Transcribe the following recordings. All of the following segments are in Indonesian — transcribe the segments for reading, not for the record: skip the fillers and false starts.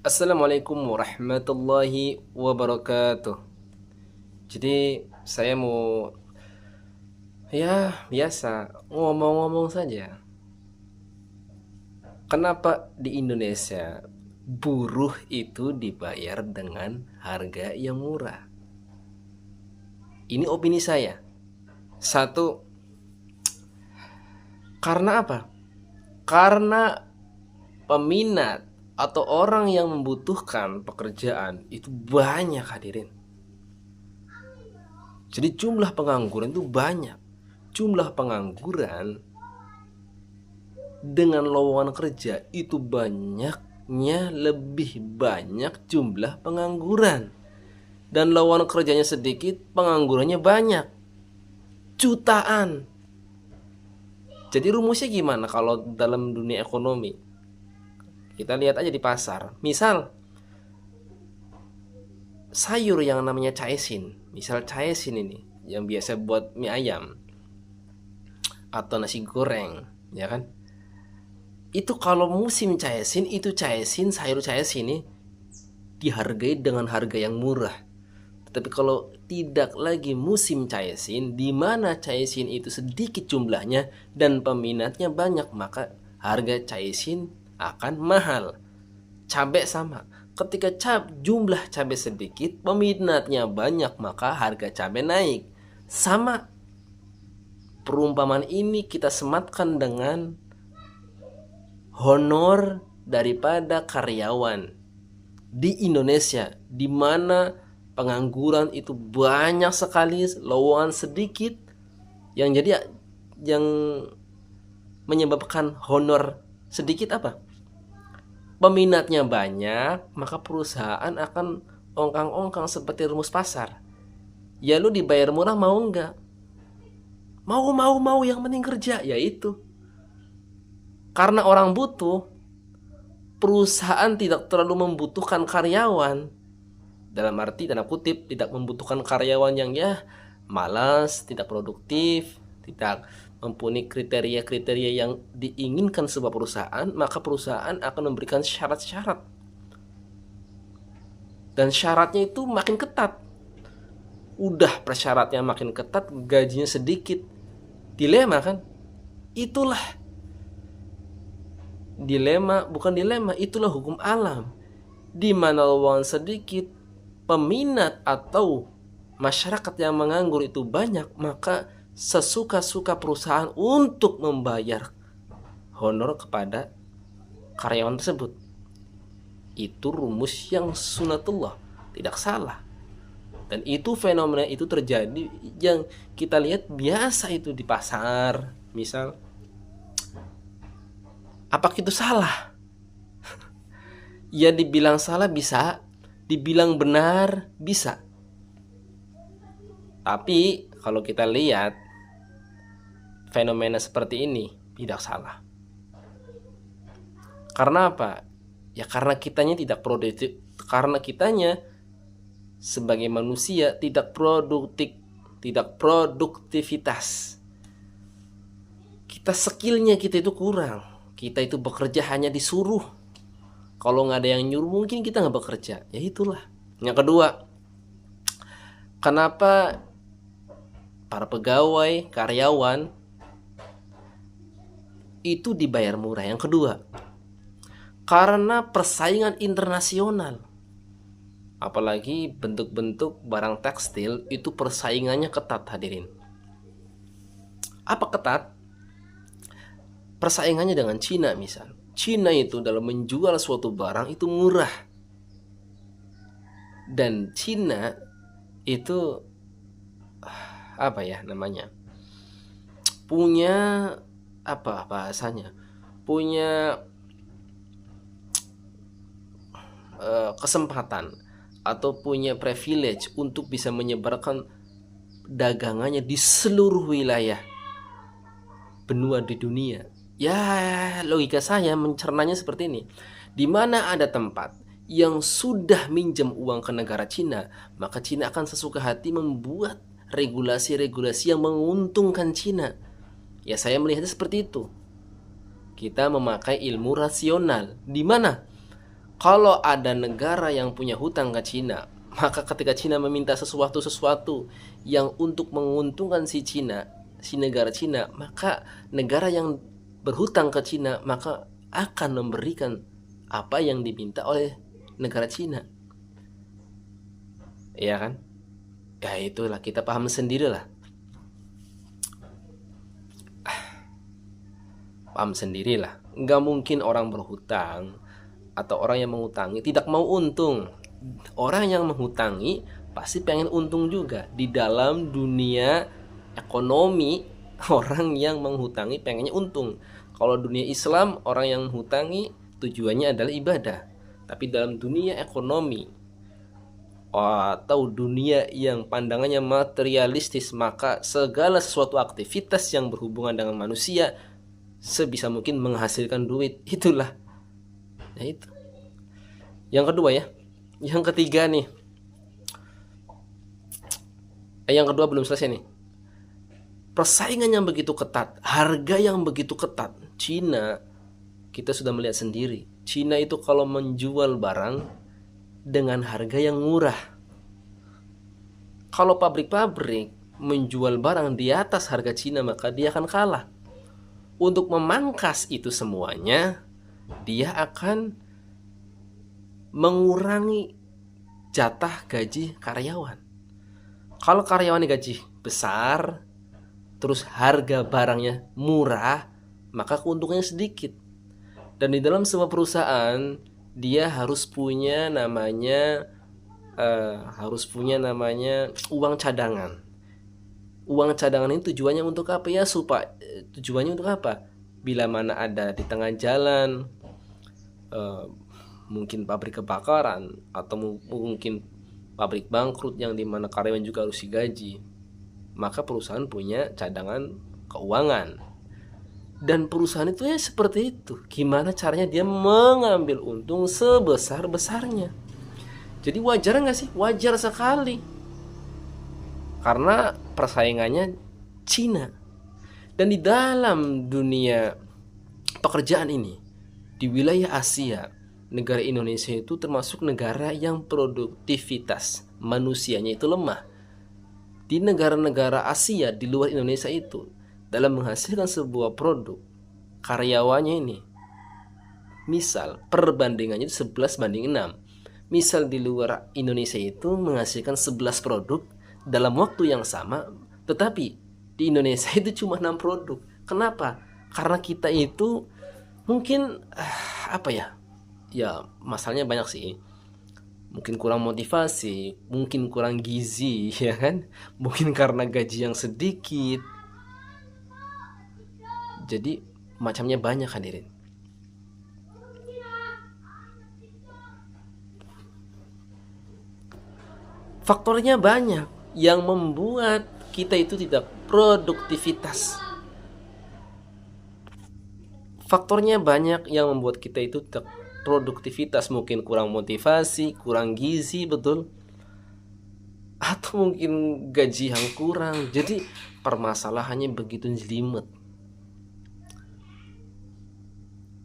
Assalamualaikum warahmatullahi wabarakatuh. Jadi saya mau biasa ngomong-ngomong saja. Kenapa di Indonesia buruh itu dibayar dengan harga yang murah? Ini opini saya. Satu, karena apa? Karena peminat atau orang yang membutuhkan pekerjaan itu banyak, hadirin. Jadi jumlah pengangguran itu banyak. Jumlah pengangguran dengan lowongan kerja itu banyaknya lebih banyak jumlah pengangguran. Dan lowongan kerjanya sedikit, penganggurannya banyak. Jutaan. Jadi rumusnya gimana kalau dalam dunia ekonomi? Kita lihat aja di pasar. Misal sayur yang namanya caesin. Misal caesin ini yang biasa buat mie ayam atau nasi goreng, ya kan? Itu kalau musim caesin, itu caesin, sayur caesin ini dihargai dengan harga yang murah. Tetapi kalau tidak lagi musim caesin, di mana caesin itu sedikit jumlahnya dan peminatnya banyak, maka harga caesin akan mahal. Cabai sama. Ketika jumlah cabai sedikit, peminatnya banyak, maka harga cabai naik. Sama. Perumpamaan ini kita sematkan dengan honor daripada karyawan di Indonesia, di mana pengangguran itu banyak sekali, lowongan sedikit, yang menyebabkan honor sedikit apa? Peminatnya banyak, maka perusahaan akan ongkang-ongkang seperti rumus pasar. Ya lu dibayar murah mau enggak? Mau yang penting kerja, ya itu. Karena orang butuh, perusahaan tidak terlalu membutuhkan karyawan. Dalam arti tanda kutip, tidak membutuhkan karyawan yang malas, tidak produktif, tidak mempunyai kriteria-kriteria yang diinginkan sebuah perusahaan, maka perusahaan akan memberikan syarat-syarat. Dan syaratnya itu makin ketat. Udah persyaratnya makin ketat, gajinya sedikit. Dilema kan? Itulah dilema, bukan dilema, itulah hukum alam. Di mana lowongan sedikit, peminat atau masyarakat yang menganggur itu banyak, maka sesuka-suka perusahaan untuk membayar honor kepada karyawan tersebut. Itu rumus yang sunatullah, tidak salah. Dan itu fenomena itu terjadi yang kita lihat biasa itu di pasar. Misal, apakah itu salah? Ya dibilang salah bisa, dibilang benar bisa. Tapi kalau kita lihat fenomena seperti ini tidak salah. Karena apa? Ya karena kitanya tidak produktif, karena kitanya sebagai manusia tidak produktif, tidak produktivitas. Kita skillnya kita itu kurang. Kita itu bekerja hanya disuruh. Kalau nggak ada yang nyuruh mungkin kita nggak bekerja. Ya itulah. Yang kedua, kenapa para pegawai, karyawan itu dibayar murah? Yang kedua, karena persaingan internasional. Apalagi bentuk-bentuk barang tekstil itu persaingannya ketat, hadirin. Apa ketat? Persaingannya dengan Cina misal. Cina itu dalam menjual suatu barang itu murah. Dan Cina itu apa ya namanya? Punya apa bahasanya? Punya kesempatan atau punya privilege untuk bisa menyebarkan dagangannya di seluruh wilayah benua di dunia. Ya, logika saya mencernanya seperti ini. Di mana ada tempat yang sudah minjem uang ke negara Cina, maka Cina akan sesuka hati membuat regulasi-regulasi yang menguntungkan Cina. Ya, saya melihatnya seperti itu. Kita memakai ilmu rasional. Di mana Kalau ada negara yang punya hutang ke Cina, maka ketika Cina meminta sesuatu yang untuk menguntungkan si Cina, si negara Cina, maka negara yang berhutang ke Cina maka akan memberikan apa yang diminta oleh negara Cina. Iya kan? Ya itulah, kita paham sendirilah. Paham sendirilah. Nggak mungkin orang berhutang atau orang yang mengutangi tidak mau untung. Orang yang menghutangi pasti pengen untung juga. Di dalam dunia ekonomi, orang yang menghutangi pengennya untung. Kalau dunia Islam, orang yang menghutangi tujuannya adalah ibadah. Tapi dalam dunia ekonomi atau dunia yang pandangannya materialistis, maka segala sesuatu aktivitas yang berhubungan dengan manusia sebisa mungkin menghasilkan duit. Itulah. Nah itu. Yang kedua ya. Yang ketiga nih. Yang kedua belum selesai nih. Persaingan yang begitu ketat, harga yang begitu ketat. Cina, kita sudah melihat sendiri. Cina itu kalau menjual barang dengan harga yang murah. Kalau pabrik-pabrik menjual barang di atas harga Cina, maka dia akan kalah. Untuk memangkas itu semuanya, dia akan mengurangi jatah gaji karyawan. Kalau karyawan gaji besar, terus harga barangnya murah, maka keuntungannya sedikit. Dan di dalam sebuah perusahaan, dia harus punya namanya uang cadangan. Uang cadangan ini tujuannya untuk apa ya? Tujuannya untuk apa? Bila mana ada di tengah jalan mungkin pabrik kebakaran atau mungkin pabrik bangkrut yang dimana karyawan juga harus digaji, maka perusahaan punya cadangan keuangan. Dan perusahaan itu ya seperti itu. Gimana caranya dia mengambil untung sebesar-besarnya. Jadi wajar nggak sih? Wajar sekali. Karena persaingannya Cina. Dan di dalam dunia pekerjaan ini, di wilayah Asia, negara Indonesia itu termasuk negara yang produktivitas manusianya itu lemah. Di negara-negara Asia di luar Indonesia itu, dalam menghasilkan sebuah produk, karyawannya ini, misal perbandingannya itu 11:6. Misal di luar Indonesia itu menghasilkan 11 produk dalam waktu yang sama, tetapi di Indonesia itu cuma 6 produk. Kenapa? Karena kita itu mungkin ya masalahnya banyak sih. Mungkin kurang motivasi, mungkin kurang gizi, ya kan? Mungkin karena gaji yang sedikit. Jadi macamnya banyak hadirin. Faktornya banyak yang membuat kita itu tidak produktivitas. Faktornya banyak yang membuat kita itu tidak produktivitas. Mungkin kurang motivasi, kurang gizi, betul. Atau mungkin gaji yang kurang. Jadi permasalahannya begitu jelimet.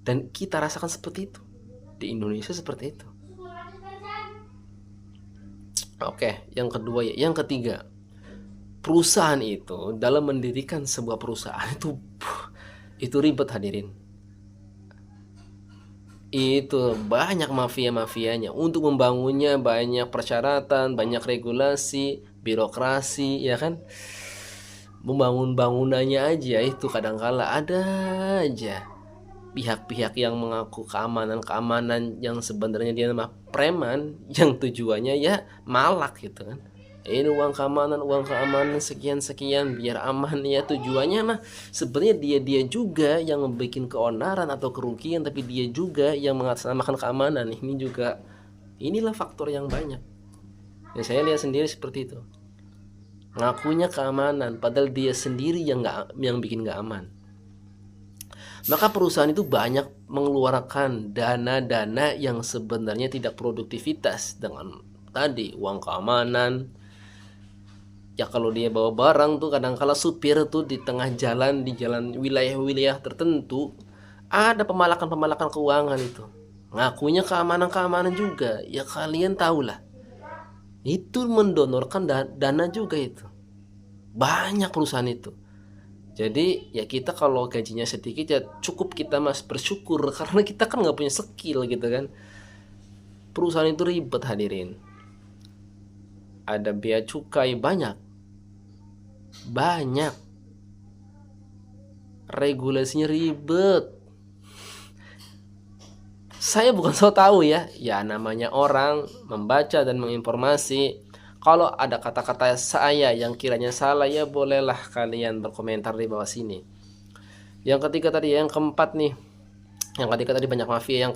Dan kita rasakan seperti itu. Di Indonesia seperti itu. Oke, yang kedua ya. Yang ketiga, perusahaan itu dalam mendirikan sebuah perusahaan itu ribet hadirin. Itu banyak mafia-mafianya. Untuk membangunnya banyak persyaratan, banyak regulasi, birokrasi, ya kan? Membangun bangunannya aja itu kadangkala ada aja pihak-pihak yang mengaku keamanan yang sebenarnya dia nama preman, yang tujuannya ya malak gitu kan. Ini uang keamanan sekian biar aman, ya tujuannya mah sebenarnya dia juga yang membuat keonaran atau kerugian, tapi dia juga yang mengatasnamakan keamanan. Inilah faktor yang banyak. Dan saya lihat sendiri seperti itu. Ngakunya keamanan padahal dia sendiri yang bikin nggak aman. Maka perusahaan itu banyak mengeluarkan dana-dana yang sebenarnya tidak produktivitas dengan tadi uang keamanan. Ya kalau dia bawa barang tuh kadang-kala supir tuh di tengah jalan, di jalan wilayah-wilayah tertentu ada pemalakan keuangan itu. ngakunya keamanan juga. Ya kalian tahulah, itu mendonorkan dana juga itu. Banyak perusahaan itu. Jadi ya kita kalau gajinya sedikit ya cukup kita mas bersyukur karena kita kan nggak punya skill gitu kan. Perusahaan itu ribet hadirin. Ada bea cukai banyak, regulasinya ribet. Saya bukan so tahu ya namanya orang membaca dan menginformasi. Kalau ada kata-kata saya yang kiranya salah ya bolehlah kalian berkomentar di bawah sini. Yang ketiga tadi, yang keempat nih. Yang ketiga tadi banyak mafia. Yang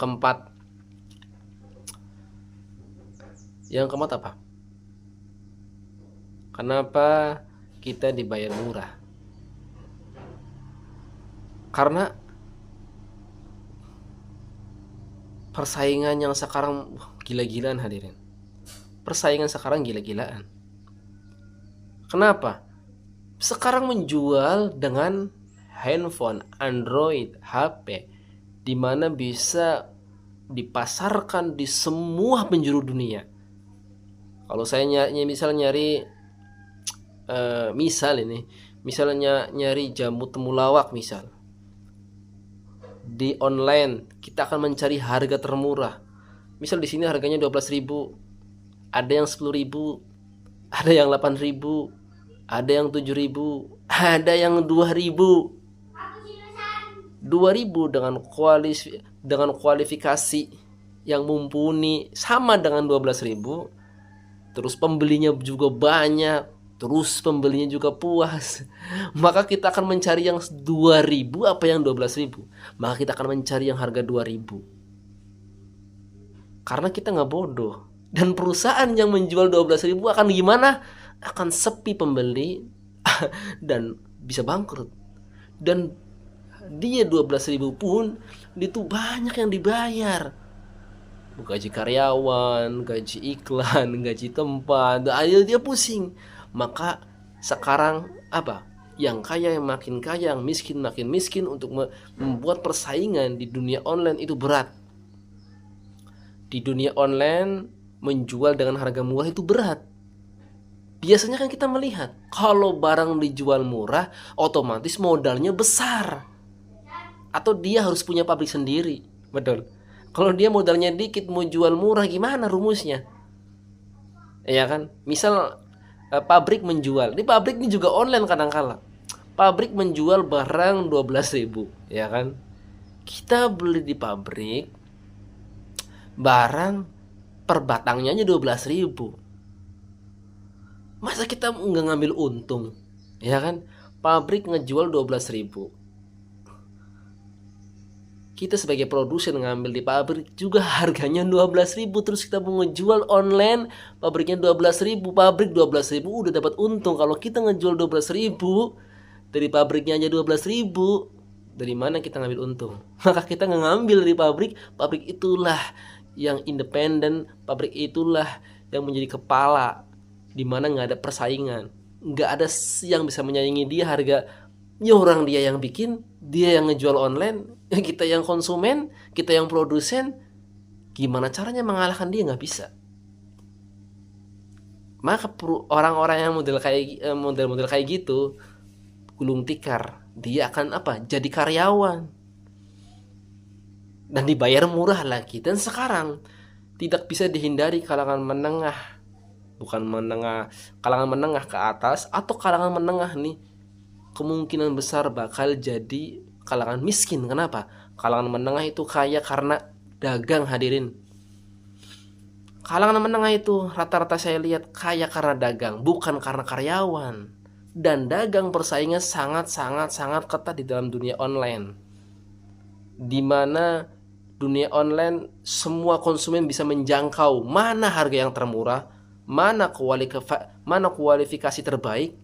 keempat apa? Kenapa kita dibayar murah? Karena persaingan yang sekarang gila-gilaan hadirin. Persaingan sekarang gila-gilaan. Kenapa? Sekarang menjual dengan handphone, Android, HP, dimana bisa dipasarkan di semua penjuru dunia. Kalau saya nyari misalnya nyari jamu temulawak misal di online, kita akan mencari harga termurah. Misal di sini harganya 12.000, ada yang 10.000, ada yang 8.000, ada yang 7.000, ada yang 2.000. 2.000 dengan kualifikasi yang mumpuni sama dengan 12.000. Terus pembelinya juga banyak, terus pembelinya juga puas. Maka kita akan mencari yang 2.000 apa yang 12.000. Maka kita akan mencari yang harga 2.000. Karena kita nggak bodoh. Dan perusahaan yang menjual 12.000 akan gimana? Akan sepi pembeli dan bisa bangkrut. Dan dia 12.000 pun itu banyak yang dibayar. Gaji karyawan, gaji iklan, gaji tempat, dia pusing. Maka sekarang apa? Yang kaya yang makin kaya, yang miskin makin miskin. Untuk membuat persaingan di dunia online itu berat. Di dunia online menjual dengan harga murah itu berat. Biasanya kan kita melihat kalau barang dijual murah, otomatis modalnya besar. Atau dia harus punya pabrik sendiri. Betul. Kalau dia modalnya dikit mau jual murah gimana rumusnya? Ya kan? Misal pabrik menjual. Di pabrik ini juga online kadang-kala. Pabrik menjual barang 12.000, ya kan? Kita beli di pabrik barang per batangnya aja 12.000. Masa kita nggak ngambil untung? Ya kan? Pabrik ngejual 12.000. Kita sebagai produsen ngambil di pabrik juga harganya 12.000. Terus kita mau ngejual online, pabriknya 12.000, pabrik 12.000 udah dapat untung. Kalau kita ngejual 12.000, dari pabriknya aja 12.000, dari mana kita ngambil untung? Maka kita nggak ngambil dari pabrik. Pabrik itulah yang independen, pabrik itulah yang menjadi kepala, di mana nggak ada persaingan, nggak ada yang bisa menyaingi dia harga. Ya orang dia yang bikin, dia yang ngejual online, kita yang konsumen, kita yang produsen, gimana caranya mengalahkan dia? Nggak bisa. Maka orang-orang yang model kayak gitu gulung tikar, dia akan apa? Jadi karyawan dan dibayar murah lagi. Dan sekarang tidak bisa dihindari kalangan menengah, kalangan menengah ke atas atau kalangan menengah nih, kemungkinan besar bakal jadi kalangan miskin. Kenapa? Kalangan menengah itu kaya karena dagang hadirin. Kalangan menengah itu rata-rata saya lihat kaya karena dagang, bukan karena karyawan. Dan dagang persaingan sangat ketat di dalam dunia online. Di mana dunia online semua konsumen bisa menjangkau mana harga yang termurah, mana kualifikasi terbaik,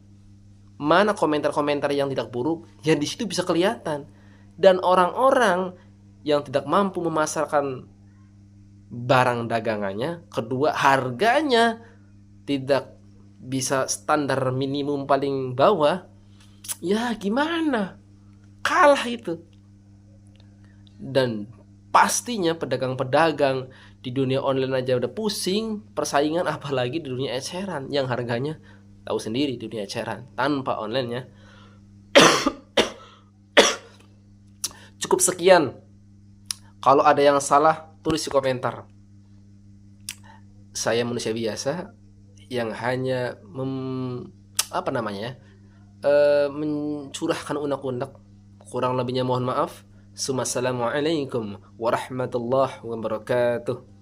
mana komentar-komentar yang tidak buruk, yang di situ bisa kelihatan. Dan orang-orang yang tidak mampu memasarkan barang dagangannya, kedua harganya tidak bisa standar minimum paling bawah, ya gimana? Kalah itu. Dan pastinya pedagang-pedagang di dunia online aja udah pusing persaingan, apalagi di dunia eceran yang harganya tahu sendiri. Dunia eceran tanpa online-nya. Cukup sekian. Kalau ada yang salah tulis di komentar. Saya manusia biasa yang hanya mencurahkan unek-unek. Kurang lebihnya mohon maaf. Assalamualaikum warahmatullahi wabarakatuh.